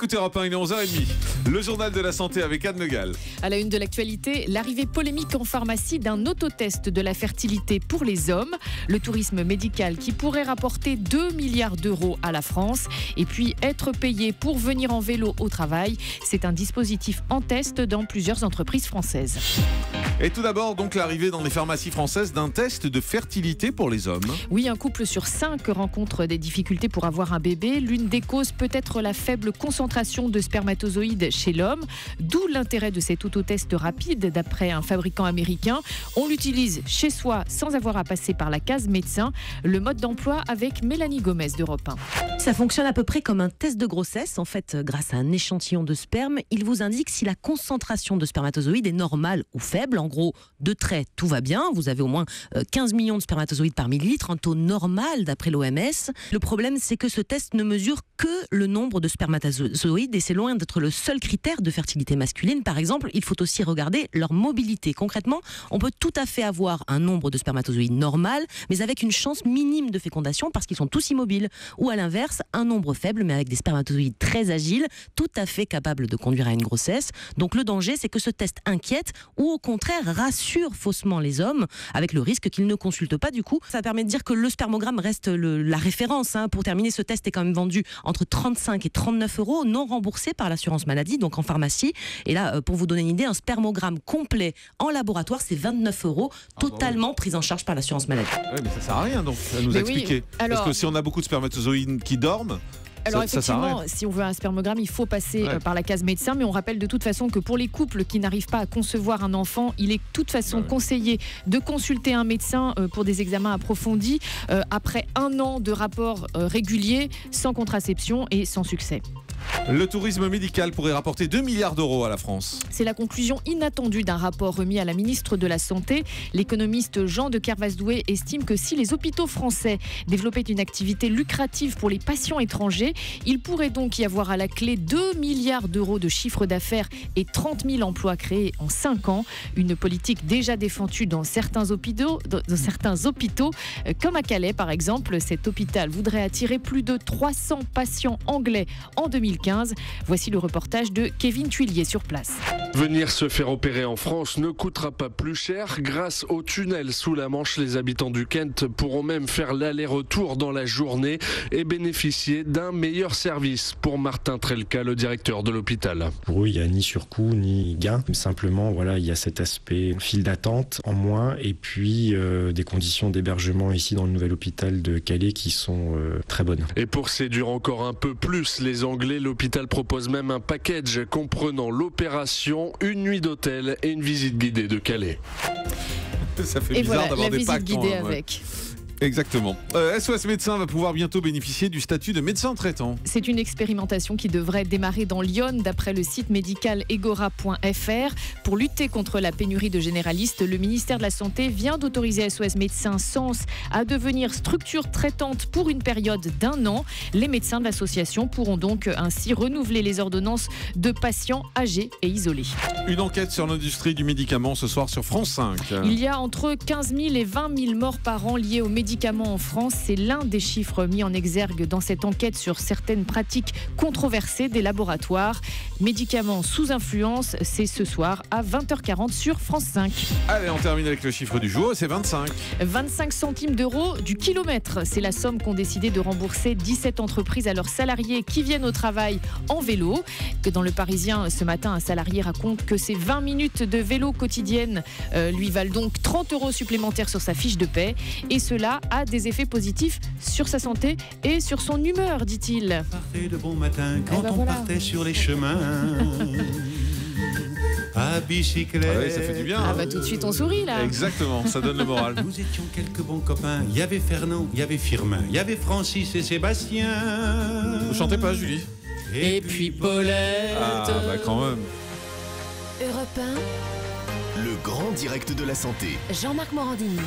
écoutez Europe 1, il est 11h30. Le journal de la santé avec Anne Le Gall. À la une de l'actualité, l'arrivée polémique en pharmacie d'un autotest de la fertilité pour les hommes, le tourisme médical qui pourrait rapporter 2 milliards d'euros à la France, et puis être payé pour venir en vélo au travail. C'est un dispositif en test dans plusieurs entreprises françaises. Et tout d'abord, donc l'arrivée dans les pharmacies françaises d'un test de fertilité pour les hommes. Oui, un couple sur 5 rencontre des difficultés pour avoir un bébé. L'une des causes peut être la faible concentration de spermatozoïdes chez l'homme, d'où l'intérêt de cet autotest rapide d'après un fabricant américain. On l'utilise chez soi sans avoir à passer par la case médecin. Le mode d'emploi avec Mélanie Gomez d'Europe 1. Ça fonctionne à peu près comme un test de grossesse. En fait, grâce à un échantillon de sperme, il vous indique si la concentration de spermatozoïdes est normale ou faible. En gros, de trait, tout va bien. Vous avez au moins 15 millions de spermatozoïdes par millilitre, un taux normal d'après l'OMS. Le problème, c'est que ce test ne mesure que le nombre de spermatozoïdes et c'est loin d'être le seul critère de fertilité masculine. Par exemple, il faut aussi regarder leur mobilité. Concrètement, on peut tout à fait avoir un nombre de spermatozoïdes normal, mais avec une chance minime de fécondation parce qu'ils sont tous immobiles. Ou à l'inverse, un nombre faible, mais avec des spermatozoïdes très agiles, tout à fait capables de conduire à une grossesse. Donc le danger, c'est que ce test inquiète ou au contraire rassure faussement les hommes, avec le risque qu'ils ne consultent pas du coup. Ça permet de dire que le spermogramme reste la référence. Pour terminer, ce test est quand même vendu entre 35 et 39 euros, non remboursé par l'assurance maladie, donc en pharmacie. Et là, pour vous donner une idée, un spermogramme complet en laboratoire, c'est 29 euros, totalement pris en charge par l'assurance maladie. Ouais, mais ça sert à rien donc, à nous expliquer. Oui. Alors, parce que si on a beaucoup de spermatozoïdes qui dorment, alors ça sert à effectivement, rien. si on veut un spermogramme, il faut passer par la case médecin, mais on rappelle de toute façon que pour les couples qui n'arrivent pas à concevoir un enfant, il est de toute façon conseillé de consulter un médecin pour des examens approfondis après 1 an de rapports réguliers, sans contraception et sans succès. Le tourisme médical pourrait rapporter 2 milliards d'euros à la France. C'est la conclusion inattendue d'un rapport remis à la ministre de la Santé. L'économiste Jean de Kervasdoué estime que si les hôpitaux français développaient une activité lucrative pour les patients étrangers, il pourrait donc y avoir à la clé 2 milliards d'euros de chiffre d'affaires et 30 000 emplois créés en 5 ans. Une politique déjà défendue dans certains hôpitaux, comme à Calais par exemple. Cet hôpital voudrait attirer plus de 300 patients anglais en 2015. Voici le reportage de Kevin Tuillier sur place. Venir se faire opérer en France ne coûtera pas plus cher. Grâce au tunnel sous la Manche, les habitants du Kent pourront même faire l'aller-retour dans la journée et bénéficier d'un meilleur service. Pour Martin Trelka, le directeur de l'hôpital. Pour eux, il n'y a ni surcoût ni gain. Simplement, voilà, il y a cet aspect file d'attente en moins et puis des conditions d'hébergement ici dans le nouvel hôpital de Calais qui sont très bonnes. Et pour séduire encore un peu plus les Anglais, l'hôpital propose même un package comprenant l'opération, une nuit d'hôtel et une visite guidée de Calais. Ça fait Et bizarre voilà, d'avoir la des visite packs guidée avec. Exactement. SOS Médecins va pouvoir bientôt bénéficier du statut de médecin traitant. C'est une expérimentation qui devrait démarrer dans l'Yonne d'après le site médical egora.fr. Pour lutter contre la pénurie de généralistes, le ministère de la Santé vient d'autoriser SOS Médecins Sens à devenir structure traitante pour une période d'1 an. Les médecins de l'association pourront donc ainsi renouveler les ordonnances de patients âgés et isolés. Une enquête sur l'industrie du médicament ce soir sur France 5. Il y a entre 15 000 et 20 000 morts par an liées aux médicaments en France. C'est l'un des chiffres mis en exergue dans cette enquête sur certaines pratiques controversées des laboratoires. Médicaments sous influence, c'est ce soir à 20h40 sur France 5. Allez, on termine avec le chiffre du jour, c'est 25. 25 centimes d'euros du kilomètre. C'est la somme qu'ont décidé de rembourser 17 entreprises à leurs salariés qui viennent au travail en vélo. Que dans Le Parisien, ce matin, un salarié raconte que ces 20 minutes de vélo quotidienne lui valent donc 30 euros supplémentaires sur sa fiche de paie. Et cela a des effets positifs sur sa santé et sur son humeur, dit-il. Partait de bon matin quand on partait sur les chemins. À bicyclette. Ah oui, ça fait du bien. Ah bah tout de suite on sourit là. Exactement, ça donne le moral. Nous étions quelques bons copains. Il y avait Fernand, il y avait Firmin, il y avait Francis et Sébastien. Vous chantez pas, Julie? Et puis Paulette. Ah bah quand même. Europe 1, Le grand direct de la santé. Jean-Marc Morandini.